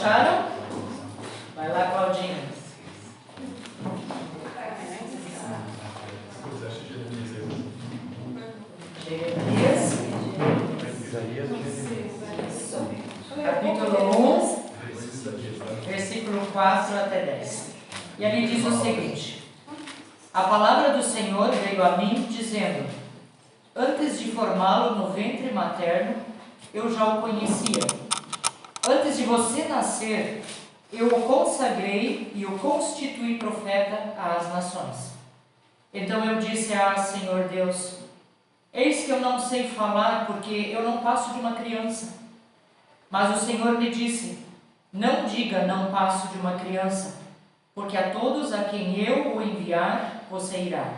acharam? Vai lá, Claudinha. Jeremias, capítulo 1, versículo 4 até 10. E ali diz o seguinte: a palavra do Senhor veio a mim dizendo: antes de formá-lo no ventre materno, eu já o conhecia. Antes de você nascer, eu o consagrei e o constituí profeta às nações. Então eu disse: Senhor Deus, eis que eu não sei falar, porque eu não passo de uma criança. Mas o Senhor me disse: não diga, não passo de uma criança, porque a todos a quem eu o enviar, você irá.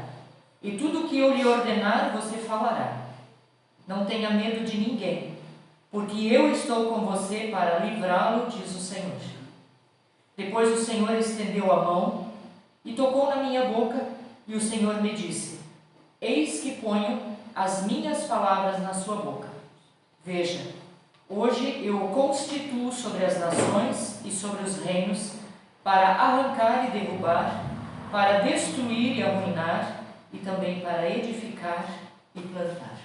E tudo o que eu lhe ordenar, você falará. Não tenha medo de ninguém, porque eu estou com você para livrá-lo, diz o Senhor. Depois o Senhor estendeu a mão e tocou na minha boca, e o Senhor me disse: eis que ponho as minhas palavras na sua boca. Veja, hoje eu o constituo sobre as nações e sobre os reinos, para arrancar e derrubar, para destruir e arruinar, e também para edificar e plantar.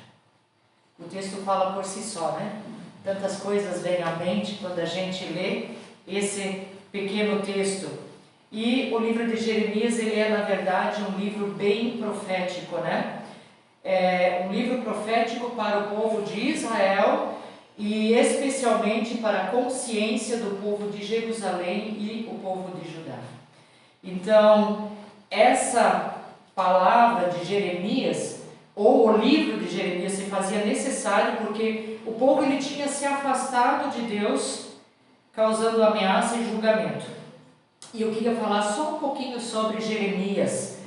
O texto fala por si só, né? Tantas coisas vêm à mente quando a gente lê esse pequeno texto. E o livro de Jeremias, ele é, na verdade, um livro bem profético, né? É um livro profético para o povo de Israel e especialmente para a consciência do povo de Jerusalém e o povo de Judá. Então, essa palavra de Jeremias, ou o livro de Jeremias, se fazia necessário porque o povo ele tinha se afastado de Deus, causando ameaça e julgamento. E eu queria falar só um pouquinho sobre Jeremias.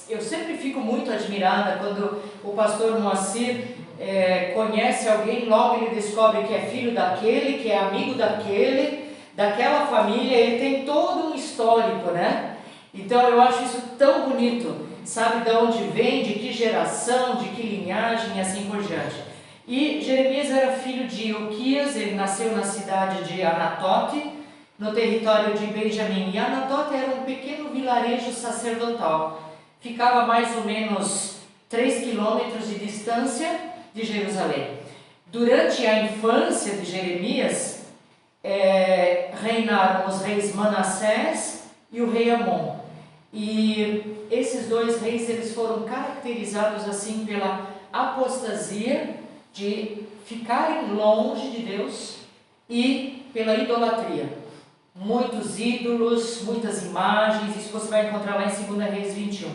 Eu sempre fico muito admirada quando o pastor Moacir conhece alguém, logo ele descobre que é filho daquele, que é amigo daquele, daquela família, ele tem todo um histórico, né? Então eu acho isso tão bonito, sabe de onde vem, de que geração, de que linhagem e assim por diante. E Jeremias era filho de Ilquias, ele nasceu na cidade de Anatote, no território de Benjamim. E Anatote era um pequeno vilarejo sacerdotal, ficava a mais ou menos 3 quilômetros de distância de Jerusalém. Durante a infância de Jeremias, reinaram os reis Manassés e o rei Amon. E esses dois reis eles foram caracterizados assim pela apostasia, de ficarem longe de Deus, e pela idolatria. Muitos ídolos, muitas imagens, isso você vai encontrar lá em 2 Reis 21.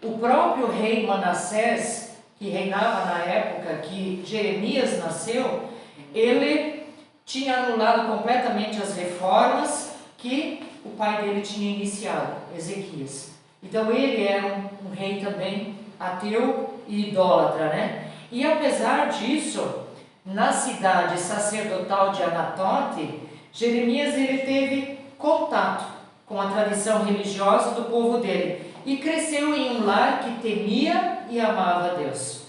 O próprio rei Manassés, que reinava na época que Jeremias nasceu, ele tinha anulado completamente as reformas que o pai dele tinha iniciado, Ezequias. Então ele era um rei também ateu e idólatra, né? E apesar disso, na cidade sacerdotal de Anatote, Jeremias ele teve contato com a tradição religiosa do povo dele e cresceu em um lar que temia e amava a Deus.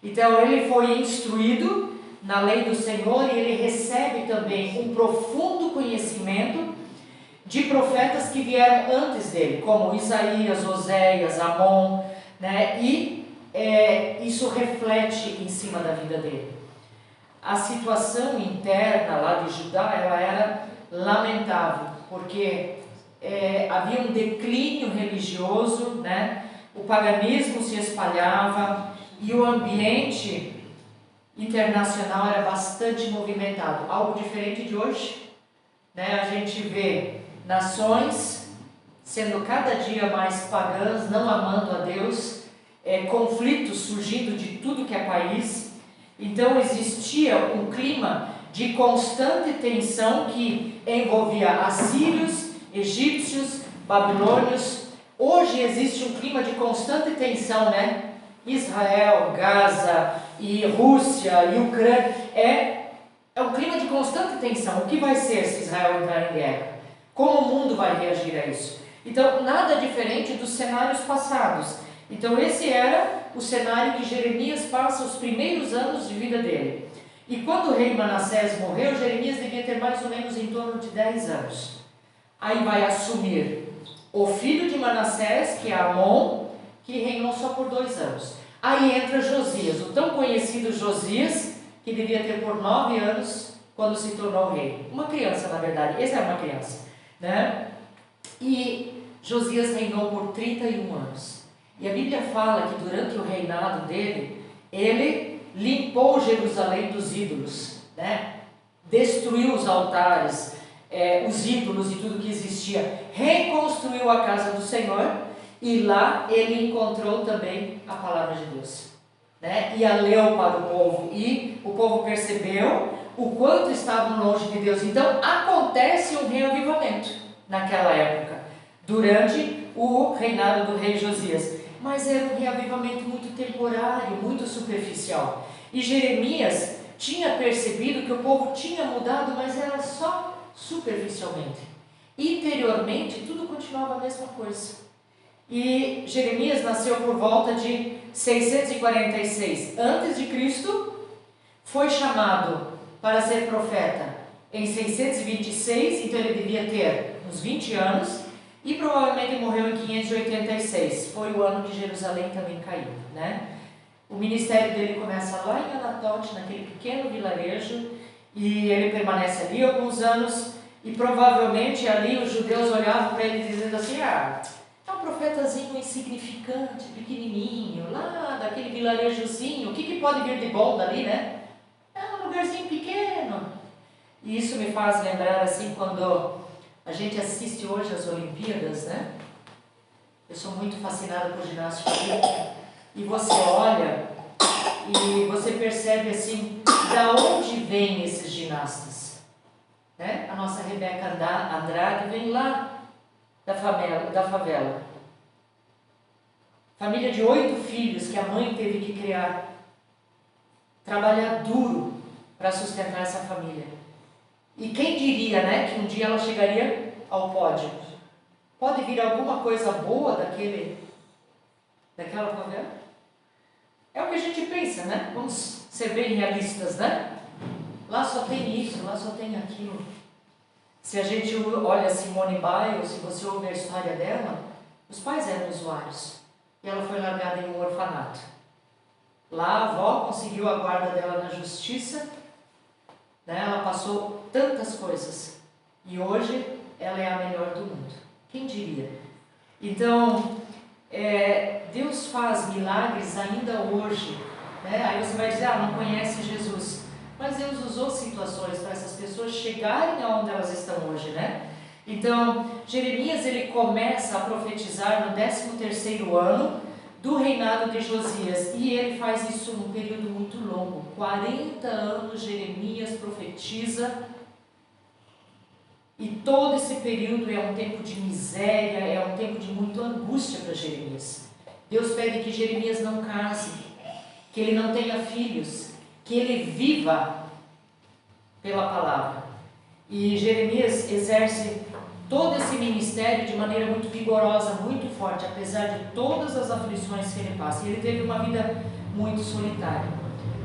Então ele foi instruído na lei do Senhor e ele recebe também um profundo conhecimento de profetas que vieram antes dele, como Isaías, Oséias, Amon, né? E isso reflete em cima da vida dele. A situação interna lá de Judá, ela era lamentável, porque havia um declínio religioso, né? O paganismo se espalhava e o ambiente internacional era bastante movimentado, algo diferente de hoje, né? A gente vê nações sendo cada dia mais pagãs, não amando a Deus, conflitos surgindo de tudo que é país. Então existia um clima de constante tensão que envolvia assírios, egípcios, babilônios. Hoje existe um clima de constante tensão, né? Israel, Gaza e Rússia e Ucrânia. É um clima de constante tensão. O que vai ser se Israel entrar em guerra? Como o mundo vai reagir a isso? Então, nada diferente dos cenários passados. Então, esse era o cenário que Jeremias passa os primeiros anos de vida dele. E quando o rei Manassés morreu, Jeremias devia ter mais ou menos em torno de 10 anos. Aí vai assumir o filho de Manassés, que é Amon, que reinou só por 2 anos. Aí entra Josias, o tão conhecido Josias, que devia ter por 9 anos quando se tornou rei. Uma criança, na verdade, esse é uma criança, né? E Josias reinou por 31 anos. E a Bíblia fala que durante o reinado dele, ele limpou Jerusalém dos ídolos, né? Destruiu os altares, os ídolos e tudo que existia, reconstruiu a casa do Senhor, e lá ele encontrou também a palavra de Deus, né? E a leu para o povo, e o povo percebeu o quanto estavam longe de Deus. Então acontece um reavivamento naquela época, durante o reinado do rei Josias, mas era um reavivamento muito temporário, muito superficial. E Jeremias tinha percebido que o povo tinha mudado, mas era só superficialmente. Interiormente, tudo continuava a mesma coisa. E Jeremias nasceu por volta de 646 a.C., foi chamado para ser profeta em 626, então ele devia ter uns 20 anos, e provavelmente morreu em 586, foi o ano que Jerusalém também caiu, né? O ministério dele começa lá em Anatote, naquele pequeno vilarejo, e ele permanece ali alguns anos, e provavelmente ali os judeus olhavam para ele dizendo assim: é um profetazinho insignificante, pequenininho, lá daquele vilarejozinho, o que pode vir de bom dali, né? É um lugarzinho pequeno. E isso me faz lembrar assim, quando a gente assiste hoje as Olimpíadas, né? Eu sou muito fascinada por ginástica olímpica, e você olha e você percebe assim, da onde vêm esses ginastas, né? A nossa Rebeca Andrade vem lá da favela. Família de 8 filhos que a mãe teve que criar, trabalhar duro para sustentar essa família. E quem diria, né, que um dia ela chegaria ao pódio? Pode vir alguma coisa boa daquela favela? É o que a gente pensa, né? Vamos ser bem realistas, né? Lá só tem isso, lá só tem aquilo. Se a gente olha Simone Biles, se você ouve a história dela, os pais eram usuários e ela foi largada em um orfanato. Lá a avó conseguiu a guarda dela na justiça, né? Ela passou tantas coisas e hoje ela é a melhor do mundo. Quem diria? Então, Deus faz milagres ainda hoje, né? Aí você vai dizer: não conhece Jesus. Mas Deus usou situações para essas pessoas chegarem aonde elas estão hoje, né? Então, Jeremias ele começa a profetizar no 13º ano do reinado de Josias, e ele faz isso num período muito longo. 40 anos Jeremias profetiza, e todo esse período é um tempo de miséria, é um tempo de muita angústia para Jeremias. Deus pede que Jeremias não case, que ele não tenha filhos, que ele viva pela palavra. E Jeremias exerce todo esse ministério de maneira muito vigorosa, muito forte, apesar de todas as aflições que ele passa. E ele teve uma vida muito solitária,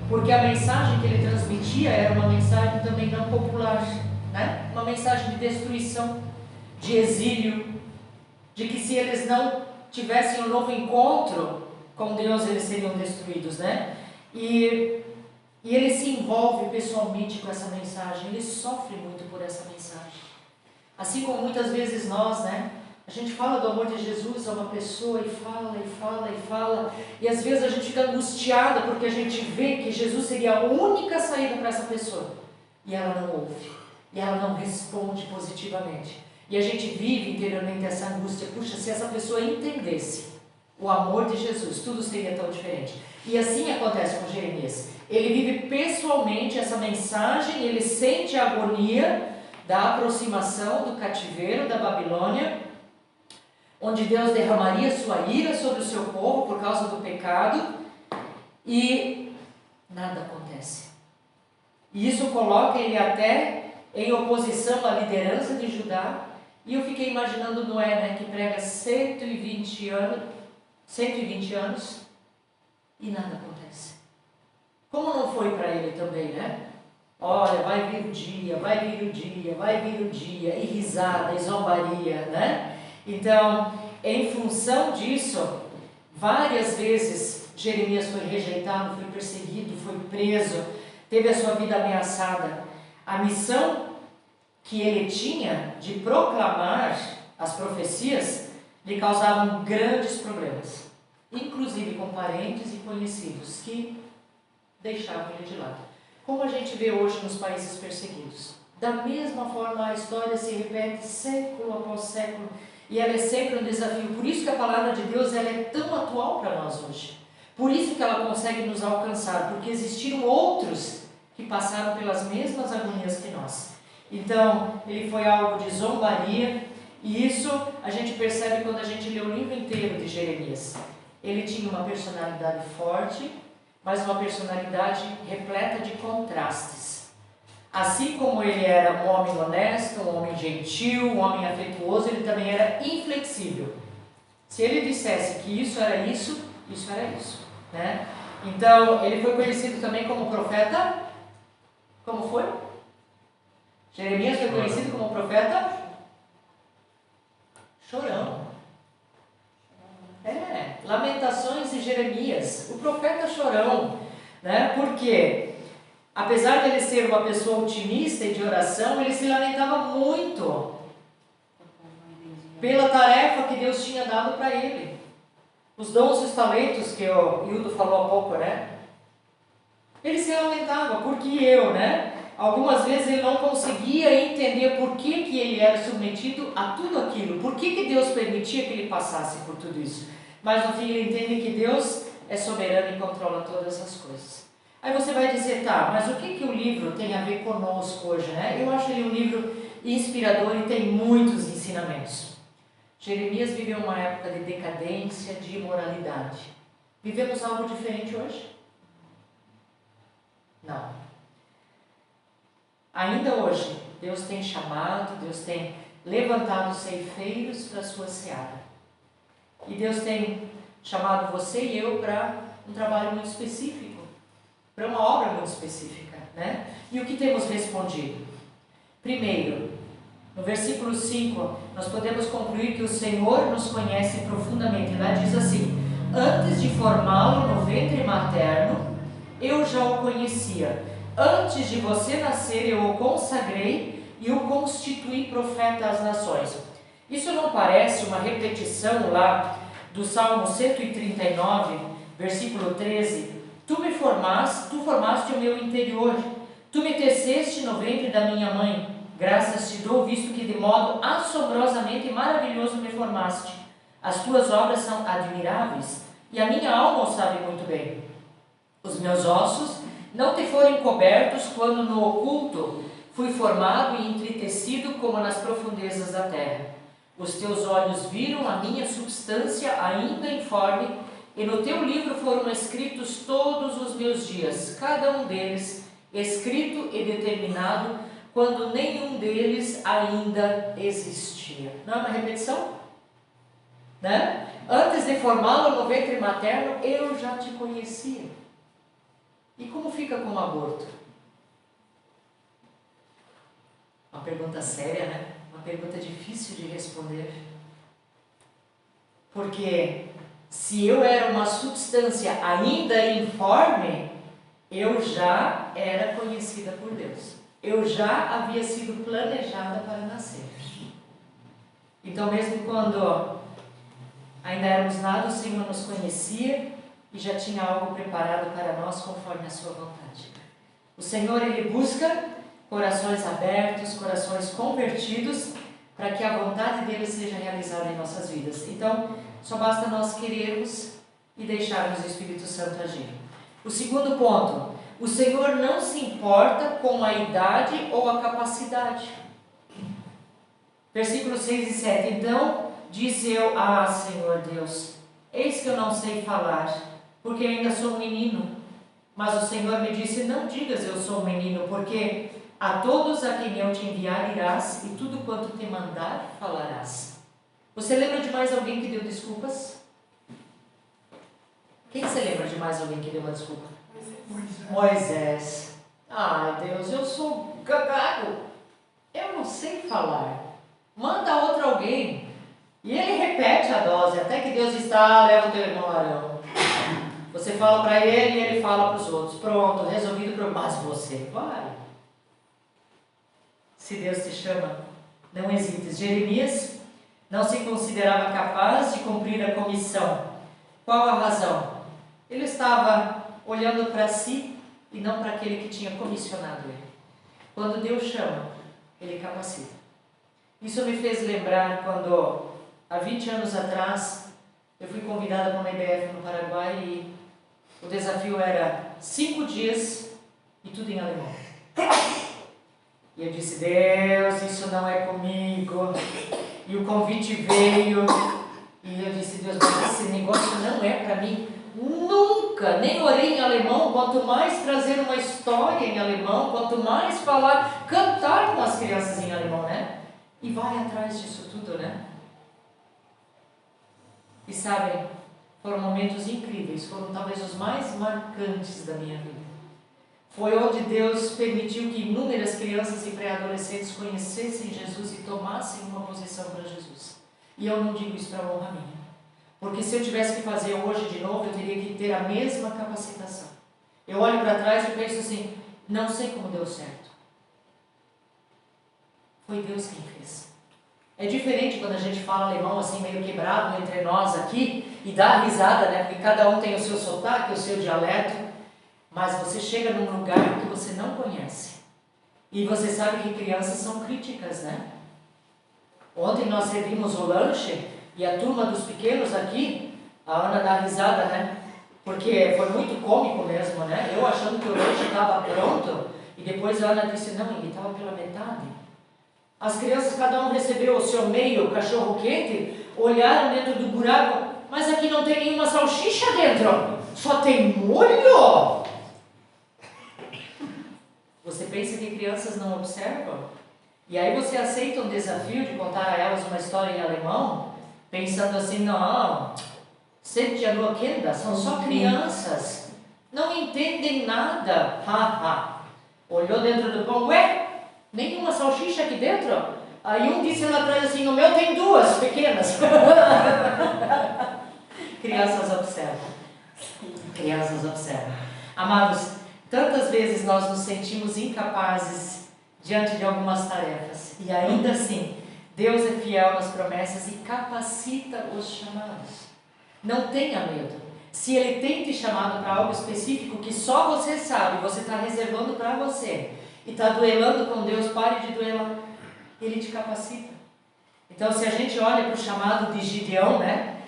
porque a mensagem que ele transmitia era uma mensagem também não popular, né? Uma mensagem de destruição, de exílio, de que se eles não tivessem um novo encontro com Deus, eles seriam destruídos, né? E ele se envolve pessoalmente com essa mensagem, ele sofre muito por essa mensagem. Assim como muitas vezes nós, né? A gente fala do amor de Jesus a uma pessoa e fala, e fala, e fala, e às vezes a gente fica angustiada porque a gente vê que Jesus seria a única saída para essa pessoa, e ela não ouve, e ela não responde positivamente. E a gente vive interiormente essa angústia: puxa, se essa pessoa entendesse o amor de Jesus, tudo seria tão diferente. E assim acontece com Jeremias. Ele vive pessoalmente essa mensagem, ele sente a agonia da aproximação do cativeiro da Babilônia, onde Deus derramaria sua ira sobre o seu povo por causa do pecado, e nada acontece. E isso coloca ele até em oposição à liderança de Judá. E eu fiquei imaginando Noé, né, que prega 120 anos e nada acontece. Como não foi para ele também, né? Olha, vai vir o dia, vai vir o dia, vai vir o dia, e risada, e zombaria, né? Então, em função disso, várias vezes Jeremias foi rejeitado, foi perseguido, foi preso, teve a sua vida ameaçada. A missão que ele tinha de proclamar as profecias lhe causavam grandes problemas, inclusive com parentes e conhecidos que deixavam ele de lado. Como a gente vê hoje nos países perseguidos. Da mesma forma, a história se repete século após século e ela é sempre um desafio. Por isso que a palavra de Deus ela é tão atual para nós hoje. Por isso que ela consegue nos alcançar, porque existiram outros que passaram pelas mesmas agonias que nós. Então, ele foi alvo de zombaria, e isso a gente percebe quando a gente lê o livro inteiro de Jeremias. Ele tinha uma personalidade forte, mas uma personalidade repleta de contrastes. Assim como ele era um homem honesto, um homem gentil, um homem afetuoso, ele também era inflexível. Se ele dissesse que isso era isso, isso era isso, né? Então, ele foi conhecido também como profeta. Como foi? Jeremias foi conhecido como profeta chorão. Lamentações de Jeremias, o profeta chorão, né? Porque apesar de ele ser uma pessoa otimista e de oração, ele se lamentava muito pela tarefa que Deus tinha dado para ele. Os dons e os talentos que o Hildo falou há pouco, né? Ele se lamentava, porque né? Algumas vezes ele não conseguia entender por que ele era submetido a tudo aquilo, por que Deus permitia que ele passasse por tudo isso. Mas no fim ele entende que Deus é soberano e controla todas as coisas. Aí você vai dizer, tá, mas o que o livro tem a ver conosco hoje, né? Eu acho ele um livro inspirador e tem muitos ensinamentos. Jeremias viveu uma época de decadência, de imoralidade. Vivemos algo diferente hoje? Não. Ainda hoje, Deus tem chamado, Deus tem levantado ceifeiros para a sua seara. E Deus tem chamado você e eu para um trabalho muito específico, para uma obra muito específica, né? E o que temos respondido? Primeiro, no versículo 5, nós podemos concluir que o Senhor nos conhece profundamente. Lá diz assim: antes de formá-lo no ventre materno, eu já o conhecia. Antes de você nascer, eu o consagrei e o constituí profeta às nações. Isso não parece uma repetição lá do Salmo 139, versículo 13? Tu formaste o meu interior, tu me teceste no ventre da minha mãe. Graças te dou, visto que de modo assombrosamente maravilhoso me formaste. As tuas obras são admiráveis, e a minha alma o sabe muito bem. Os meus ossos não te foram encobertos quando no oculto fui formado e entretecido como nas profundezas da terra. Os teus olhos viram a minha substância ainda informe, e no teu livro foram escritos todos os meus dias, cada um deles escrito e determinado, quando nenhum deles ainda existia. Não é uma repetição? Né? Antes de formá-lo no ventre materno, eu já te conhecia. E como fica com o aborto? Uma pergunta séria, né? Uma pergunta difícil de responder. Porque se eu era uma substância ainda informe, eu já era conhecida por Deus. Eu já havia sido planejada para nascer. Então, mesmo quando ainda éramos nada, o Senhor nos conhecia e já tinha algo preparado para nós conforme a sua vontade. O Senhor, Ele busca corações abertos, corações convertidos, para que a vontade dele seja realizada em nossas vidas. Então, só basta nós querermos e deixarmos o Espírito Santo agir. O segundo ponto: o Senhor não se importa com a idade ou a capacidade. Versículos 6 e 7. Então disse eu: Senhor Deus, eis que eu não sei falar, porque ainda sou um menino. Mas o Senhor me disse: não digas eu sou um menino, porque a todos a quem eu te enviar irás, e tudo quanto te mandar falarás. Você lembra de mais alguém que deu desculpas? Quem se lembra de mais alguém que deu uma desculpa? Moisés. Ah, Deus, eu sou gago. Eu não sei falar. Manda outro alguém. E ele repete a dose, até que Deus está, leva o teu irmão Arão. Você fala para ele e ele fala para os outros. Pronto, resolvido o problema. Mas você vai. Se Deus te chama, não hesites. Jeremias não se considerava capaz de cumprir a comissão. Qual a razão? Ele estava olhando para si e não para aquele que tinha comissionado ele. Quando Deus chama, ele capacita. Isso me fez lembrar quando, há 20 anos atrás, eu fui convidada para uma IBF no Paraguai e o desafio era 5 dias e tudo em alemão. E eu disse, Deus, isso não é comigo. E o convite veio e eu disse, Deus, mas esse negócio não é para mim. Nunca, nem orei em alemão, quanto mais trazer uma história em alemão, quanto mais falar, cantar com as crianças em alemão, né? E vai atrás disso tudo, né? E sabem, foram momentos incríveis, foram talvez os mais marcantes da minha vida. Foi onde Deus permitiu que inúmeras crianças e pré-adolescentes conhecessem Jesus e tomassem uma posição para Jesus. E eu não digo isso para honra minha. Porque se eu tivesse que fazer hoje de novo, eu teria que ter a mesma capacitação. Eu olho para trás e penso assim, não sei como deu certo. Foi Deus quem fez. É diferente quando a gente fala alemão assim meio quebrado entre nós aqui e dá risada, né? Porque cada um tem o seu sotaque, o seu dialeto. Mas você chega num lugar que você não conhece. E você sabe que crianças são críticas, né? Ontem nós servimos o lanche e a turma dos pequenos aqui, a Ana dá risada, né? Porque foi muito cômico mesmo, né? Eu achando que o lanche estava pronto e depois a Ana disse, não, ele estava pela metade. As crianças, cada um recebeu o seu meio cachorro quente, olharam dentro do buraco, mas aqui não tem nenhuma salsicha dentro, só tem molho. Você pensa que crianças não observam? E aí você aceita um desafio de contar a elas uma história em alemão, pensando assim, não, sind ja nur Kinder, são só crianças, não entendem nada. Olhou dentro do pão, ué, nenhuma salsicha aqui dentro? Aí um disse lá atrás assim, no meu tem 2 pequenas. Crianças observam. Crianças observam. Amados, tantas vezes nós nos sentimos incapazes diante de algumas tarefas. E ainda assim, Deus é fiel nas promessas e capacita os chamados. Não tenha medo. Se Ele tem te chamado para algo específico que só você sabe, você está reservando para você, e está duelando com Deus, pare de duelar. Ele te capacita. Então, se a gente olha para o chamado de Gideão, né?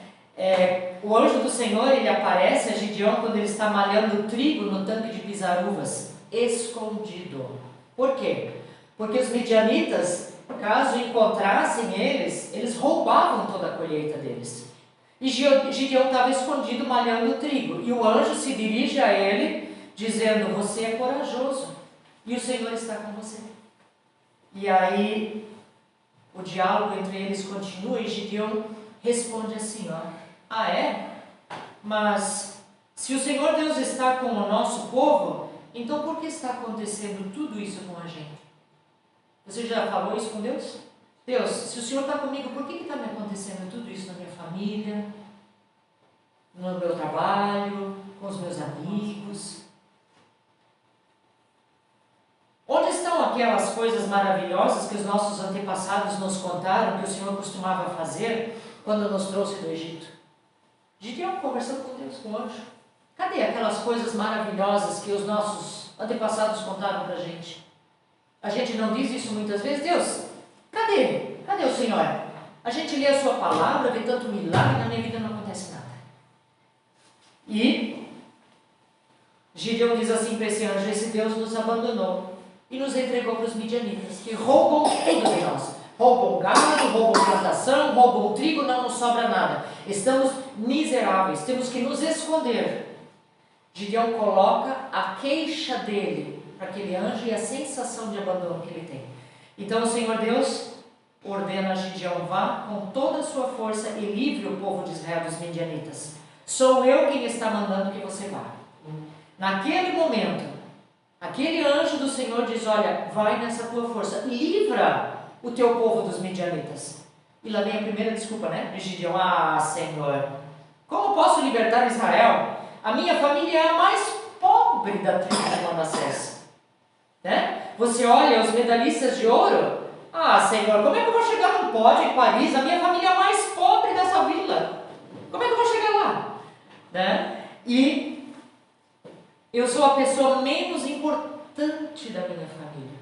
O anjo do Senhor, ele aparece a Gideão quando ele está malhando trigo no tanque de pisar uvas, escondido. Por quê? Porque os midianitas, caso encontrassem eles roubavam toda a colheita deles. E Gideão estava escondido malhando trigo. E o anjo se dirige a ele, dizendo, você é corajoso, e o Senhor está com você. E aí, o diálogo entre eles continua, e Gideão responde assim, ah é? Mas se o Senhor Deus está com o nosso povo, então por que está acontecendo tudo isso com a gente? Você já falou isso com Deus? Deus, se o Senhor está comigo, por que está me acontecendo tudo isso na minha família, no meu trabalho, com os meus amigos? Onde estão aquelas coisas maravilhosas que os nossos antepassados nos contaram que o Senhor costumava fazer quando nos trouxe do Egito? Gideão conversando com Deus, com o anjo. Cadê aquelas coisas maravilhosas que os nossos antepassados contaram para a gente? A gente não diz isso muitas vezes? Deus, cadê? Cadê o Senhor? A gente lê a sua palavra, vê tanto milagre, na minha vida não acontece nada. E Gideão diz assim para esse anjo, esse Deus nos abandonou e nos entregou para os midianitas, que roubam tudo de nós. Roubam gado, roubam plantação, roubam trigo, não nos sobra nada. Estamos miseráveis, temos que nos esconder. Gideão coloca a queixa dele para aquele anjo e a sensação de abandono que ele tem. Então o Senhor Deus ordena a Gideão, vá com toda a sua força e livre o povo de Israel dos midianitas. Sou eu quem está mandando que você vá. Naquele momento, Aquele anjo do Senhor diz: olha, vai nessa tua força, livra o teu povo dos midianitas. E lá vem a primeira desculpa, né? De Gideão: ah, Senhor, como posso libertar Israel? A minha família é a mais pobre da tribo de Manassés. Né? Você olha os medalhistas de ouro: ah, Senhor, como é que eu vou chegar num pódio em Paris? A minha família é a mais pobre dessa vila. Como é que eu vou chegar lá? Né? E eu sou a pessoa menos importante da minha família.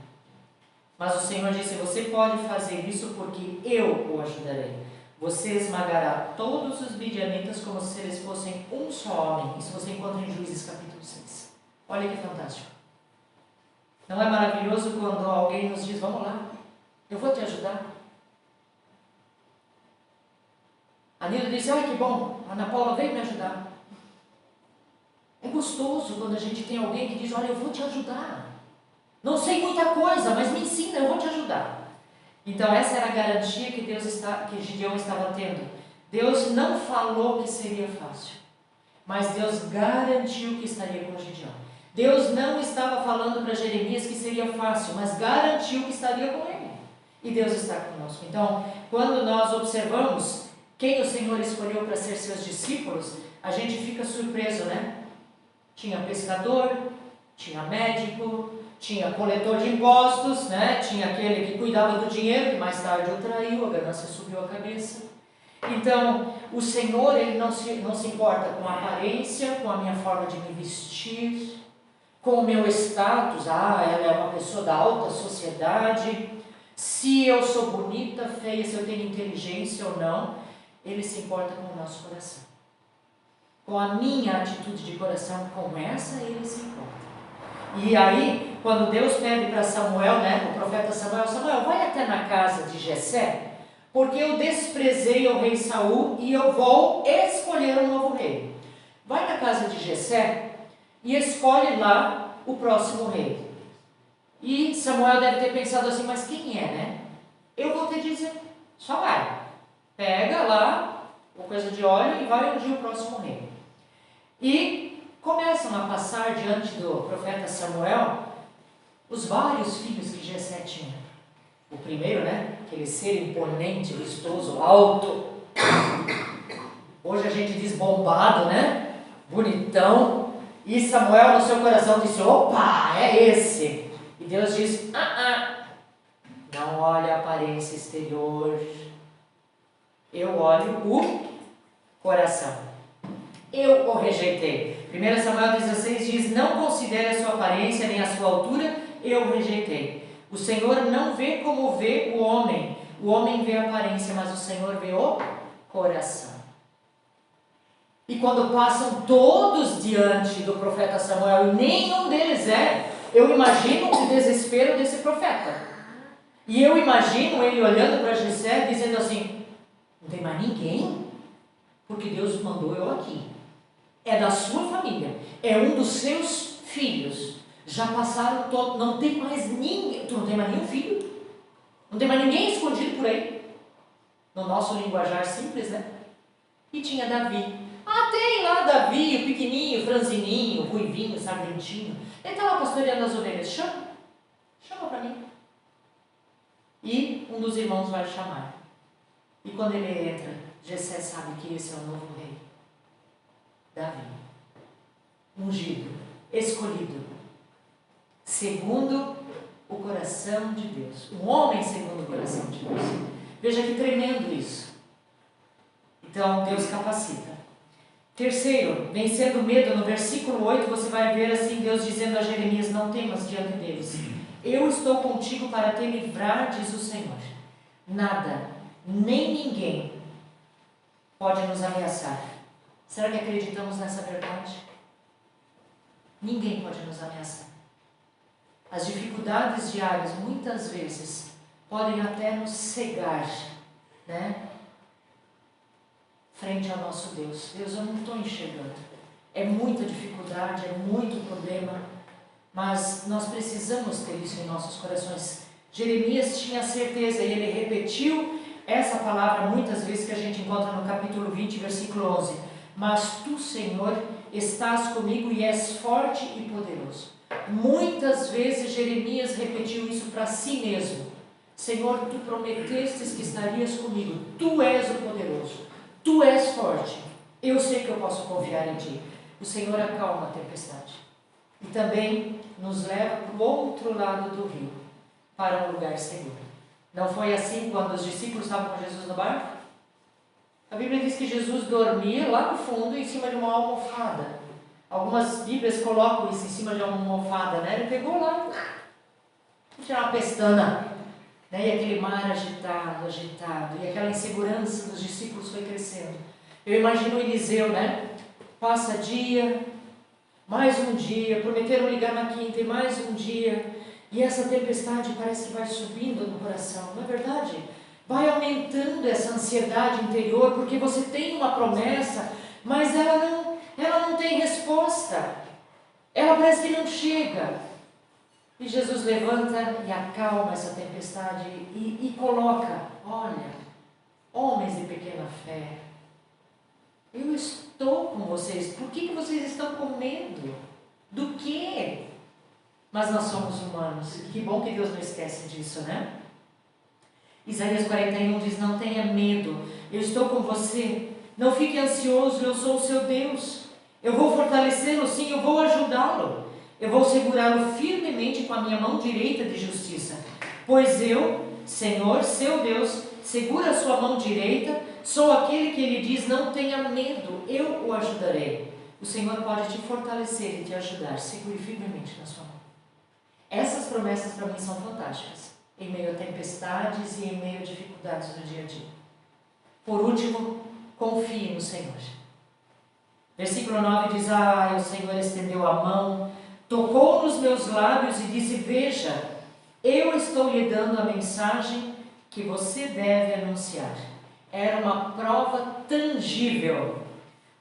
Mas o Senhor disse: você pode fazer isso porque eu o ajudarei. Você esmagará todos os midianitas como se eles fossem um só homem. Isso você encontra em Juízes capítulo 6. Olha que fantástico. Não é maravilhoso quando alguém nos diz: vamos lá, eu vou te ajudar? A Nila disse: ai, que bom, a Ana Paula veio me ajudar. É gostoso quando a gente tem alguém que diz: olha, eu vou te ajudar. Não sei muita coisa, mas me ensina, eu vou te ajudar. Então essa era a garantia que que Gideão estava tendo. Deus não falou que seria fácil, mas Deus garantiu que estaria com Gideão. Deus não estava falando para Jeremias que seria fácil, mas garantiu que estaria com ele. E Deus está conosco. Então, quando nós observamos quem o Senhor escolheu para ser seus discípulos, a gente fica surpreso, né? Tinha pescador, tinha médico, tinha coletor de impostos, né? Tinha aquele que cuidava do dinheiro, que mais tarde o traiu, a ganância subiu a cabeça. Então, o Senhor, Ele não se importa com a aparência, com a minha forma de me vestir, com o meu status. Ah, ela é uma pessoa da alta sociedade. Se eu sou bonita, feia, se eu tenho inteligência ou não. Ele se importa com o nosso coração. Com a minha atitude de coração, com essa Ele se importa. E aí, quando Deus pede para Samuel, né, o profeta Samuel: Samuel, vai até na casa de Jessé, porque eu desprezei o rei Saul e eu vou escolher um novo rei. Vai na casa de Jessé e escolhe lá o próximo rei. E Samuel deve ter pensado assim: mas quem é, né? Eu vou te dizer, só vai. Pega lá uma coisa de óleo e vai ungir o próximo rei. E começam a passar diante do profeta Samuel os vários filhos que Jessé tinha. O primeiro, né? Aquele ser imponente, vistoso, alto. Hoje a gente diz bombado, né? Bonitão. E Samuel no seu coração disse: opa, é esse. E Deus diz: não olhe a aparência exterior. Eu olho o coração. Eu o rejeitei. 1 Samuel 16 diz: não considere a sua aparência nem a sua altura, eu o rejeitei. O Senhor não vê como vê o homem. O homem vê a aparência, mas o Senhor vê o coração. E quando passam todos diante do profeta Samuel e nenhum deles eu imagino o desespero desse profeta. E eu imagino ele olhando para Jessé dizendo assim: não tem mais ninguém? Porque Deus mandou eu aqui. É da sua família, é um dos seus filhos. Já passaram todos, não tem mais ninguém. Tu não tem mais nenhum filho? Não tem mais ninguém escondido por aí? No nosso linguajar simples, né? E tinha Davi. Tem lá Davi, o pequenininho, franzininho, ruivinho, sardentinho. Ele está lá pastoreando as ovelhas. Chama para mim. E um dos irmãos vai chamar. E quando ele entra, Jessé sabe que esse é o novo rei. Davi. Ungido, escolhido, segundo o coração de Deus. Um homem segundo o coração de Deus. Veja que tremendo isso. Então, Deus capacita. Terceiro, vencendo o medo, no versículo 8, você vai ver assim, Deus dizendo a Jeremias: não temas diante deles. Eu estou contigo para te livrar, diz o Senhor. Nada, nem ninguém pode nos ameaçar. Será que acreditamos nessa verdade? Ninguém pode nos ameaçar. As dificuldades diárias, muitas vezes, podem até nos cegar, né? Frente ao nosso Deus. Deus, eu não estou enxergando. É muita dificuldade, é muito problema, mas nós precisamos ter isso em nossos corações. Jeremias tinha certeza e ele repetiu essa palavra muitas vezes, que a gente encontra no capítulo 20, versículo 11. Mas tu, Senhor, estás comigo e és forte e poderoso. Muitas vezes Jeremias repetiu isso para si mesmo. Senhor, tu prometestes que estarias comigo. Tu és o poderoso. Tu és forte. Eu sei que eu posso confiar em ti. O Senhor acalma a tempestade. E também nos leva para o outro lado do rio, para um lugar seguro. Não foi assim quando os discípulos estavam com Jesus no barco? A Bíblia diz que Jesus dormia lá no fundo, em cima de uma almofada. Algumas Bíblias colocam isso em cima de uma almofada, né? Ele pegou lá, vou tirar uma pestana, né? E aquele mar agitado, e aquela insegurança dos discípulos foi crescendo. Eu imagino o Eliseu, né? Passa dia, mais um dia, prometeram ligar na quinta e mais um dia, e essa tempestade parece que vai subindo no coração, não é verdade? Vai aumentando essa ansiedade interior, porque você tem uma promessa, mas ela não tem resposta. Ela parece que não chega. E Jesus levanta e acalma essa tempestade e coloca, olha, homens de pequena fé, eu estou com vocês. Por que vocês estão com medo? Do quê? Mas nós somos humanos. Que bom que Deus não esquece disso, né? Isaías 41 diz, não tenha medo, eu estou com você. Não fique ansioso, eu sou o seu Deus. Eu vou fortalecê-lo, sim, eu vou ajudá-lo. Eu vou segurá-lo firmemente com a minha mão direita de justiça. Pois eu, Senhor, seu Deus, segura a sua mão direita, sou aquele que ele diz, não tenha medo, eu o ajudarei. O Senhor pode te fortalecer e te ajudar, segure firmemente na sua mão. Essas promessas para mim são fantásticas, em meio a tempestades e em meio a dificuldades do dia a dia. Por último, confie no Senhor. Versículo 9 diz, o Senhor estendeu a mão, tocou nos meus lábios e disse, veja, eu estou lhe dando a mensagem que você deve anunciar. Era uma prova tangível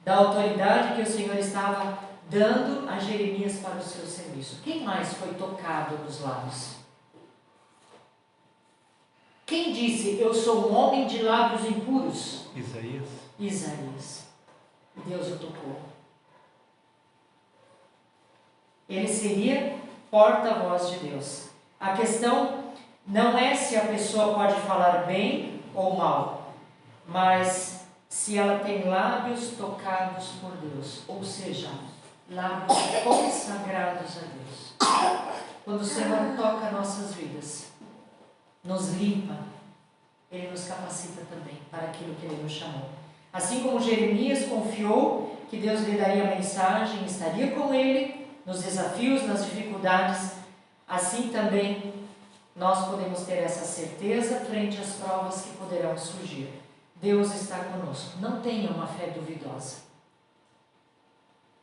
da autoridade que o Senhor estava dando a Jeremias para o seu serviço. Quem mais foi tocado nos lábios? Quem disse, eu sou um homem de lábios impuros? Isaías. E Deus o tocou. Ele seria porta-voz de Deus. A questão não é se a pessoa pode falar bem ou mal, mas se ela tem lábios tocados por Deus, ou seja, lábios consagrados a Deus. Quando o Senhor toca nossas vidas, nos limpa, Ele nos capacita também para aquilo que Ele nos chamou. Assim como Jeremias confiou que Deus lhe daria a mensagem, estaria com ele nos desafios, nas dificuldades, assim também nós podemos ter essa certeza frente às provas que poderão surgir. Deus está conosco. Não tenha uma fé duvidosa.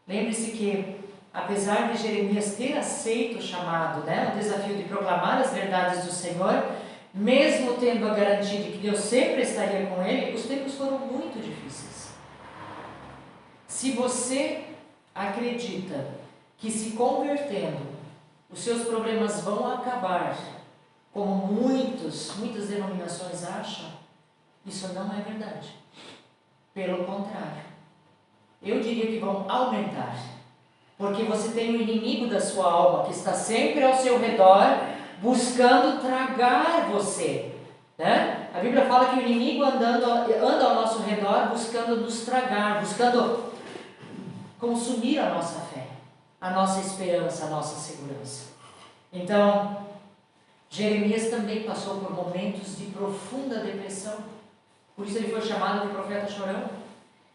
Lembre-se que, apesar de Jeremias ter aceito o chamado, o desafio de proclamar as verdades do Senhor, mesmo tendo a garantia de que Deus sempre estaria com ele, os tempos foram muito difíceis. Se você acredita que se convertendo, os seus problemas vão acabar, como muitas denominações acham, isso não é verdade. Pelo contrário, eu diria que vão aumentar, porque você tem um inimigo da sua alma que está sempre ao seu redor, buscando tragar você, né? A Bíblia fala que o inimigo anda ao nosso redor buscando nos tragar, buscando consumir a nossa fé, a nossa esperança, a nossa segurança. Então, Jeremias também passou por momentos de profunda depressão, por isso ele foi chamado de profeta chorão.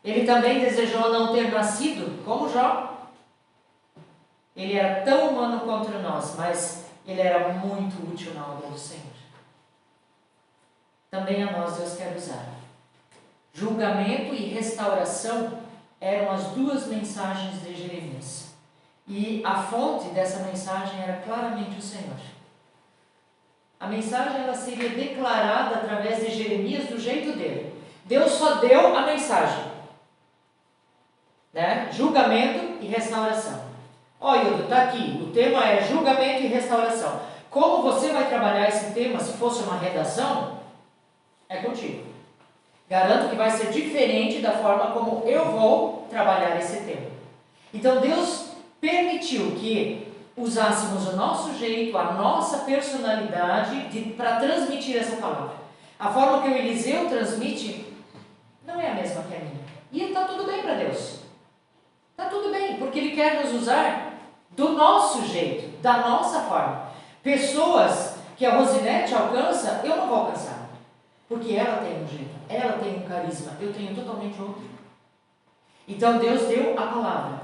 Ele também desejou não ter nascido como Jó. Ele era tão humano quanto nós, mas ele era muito útil na obra do Senhor. Também a nós Deus quer usar. Julgamento e restauração eram as duas mensagens de Jeremias. E a fonte dessa mensagem era claramente o Senhor. A mensagem ela seria declarada através de Jeremias do jeito dele. Deus só deu a mensagem, julgamento e restauração. Hildo, está aqui, o tema é julgamento e restauração. Como você vai trabalhar esse tema se fosse uma redação? É contigo. Garanto que vai ser diferente da forma como eu vou trabalhar esse tema. Então Deus permitiu que usássemos o nosso jeito, a nossa personalidade para transmitir essa palavra. A forma que o Eliseu transmite não é a mesma que a minha. E está tudo bem para Deus. Está tudo bem, porque Ele quer nos usar do nosso jeito, da nossa forma. Pessoas que a Rosinete alcança, eu não vou alcançar. Porque ela tem um jeito, ela tem um carisma, eu tenho totalmente outro. Então Deus deu a palavra,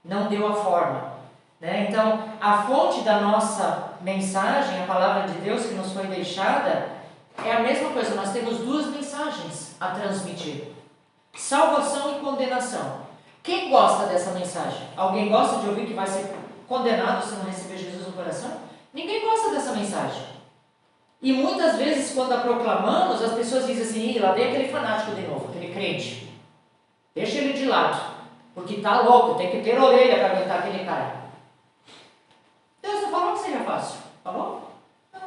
não deu a forma. Então, a fonte da nossa mensagem, a palavra de Deus que nos foi deixada, é a mesma coisa. Nós temos duas mensagens a transmitir: salvação e condenação. Quem gosta dessa mensagem? Alguém gosta de ouvir que vai ser condenado se não receber Jesus no coração? Ninguém gosta dessa mensagem. E muitas vezes, quando a proclamamos, as pessoas dizem assim: lá vem aquele fanático de novo, aquele crente. Deixa ele de lado, porque está louco, tem que ter orelha para aguentar aquele cara. Deus não falou que seria fácil, falou? Não.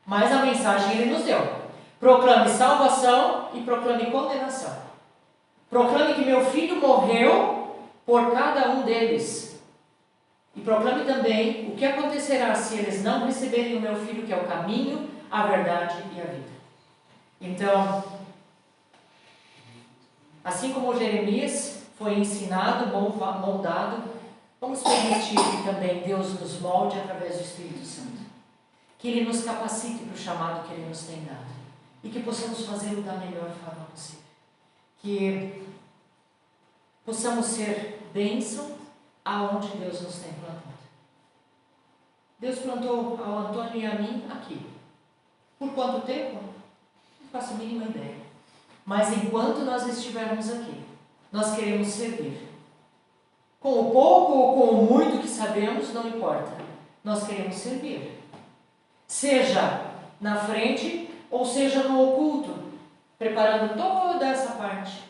Mas a mensagem Ele nos deu: proclame salvação e proclame condenação. Proclame que meu filho morreu por cada um deles. E proclame também o que acontecerá se eles não receberem o meu filho, que é o caminho, a verdade e a vida. Então, assim como Jeremias foi ensinado, moldado, vamos permitir que também Deus nos molde através do Espírito Santo. Que Ele nos capacite para o chamado que Ele nos tem dado. E que possamos fazê-lo da melhor forma possível. Que possamos ser bênção aonde Deus nos tem plantado. Deus plantou ao Antônio e a mim aqui. Por quanto tempo? Não faço a mínima ideia. Mas enquanto nós estivermos aqui, nós queremos servir. Com o pouco ou com o muito que sabemos, não importa. Nós queremos servir. Seja na frente ou seja no oculto, preparando toda essa parte.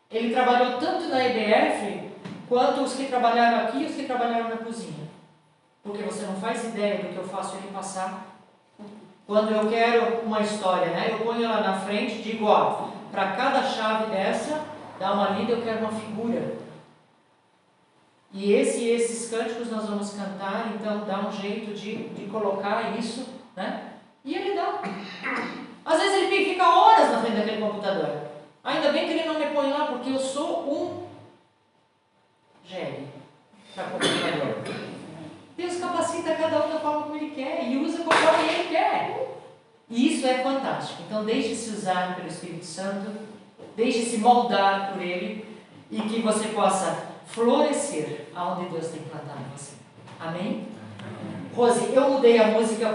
Ele trabalhou tanto na EBF, quanto os que trabalharam aqui e os que trabalharam na cozinha. Porque você não faz ideia do que eu faço ele passar. Quando eu quero uma história, eu ponho ela na frente e digo, para cada chave dessa, dá uma lida, eu quero uma figura. E esses cânticos nós vamos cantar, então dá um jeito de colocar isso, E ele dá. Às vezes ele fica horas na frente daquele computador. Ainda bem que ele não me põe lá, porque eu sou um gênio para computador. Deus capacita cada um da forma como Ele quer e usa conforme Ele quer. E isso é fantástico. Então deixe-se usar pelo Espírito Santo, deixe-se moldar por Ele e que você possa florescer aonde Deus tem plantado você. Amém? Rose, eu mudei a música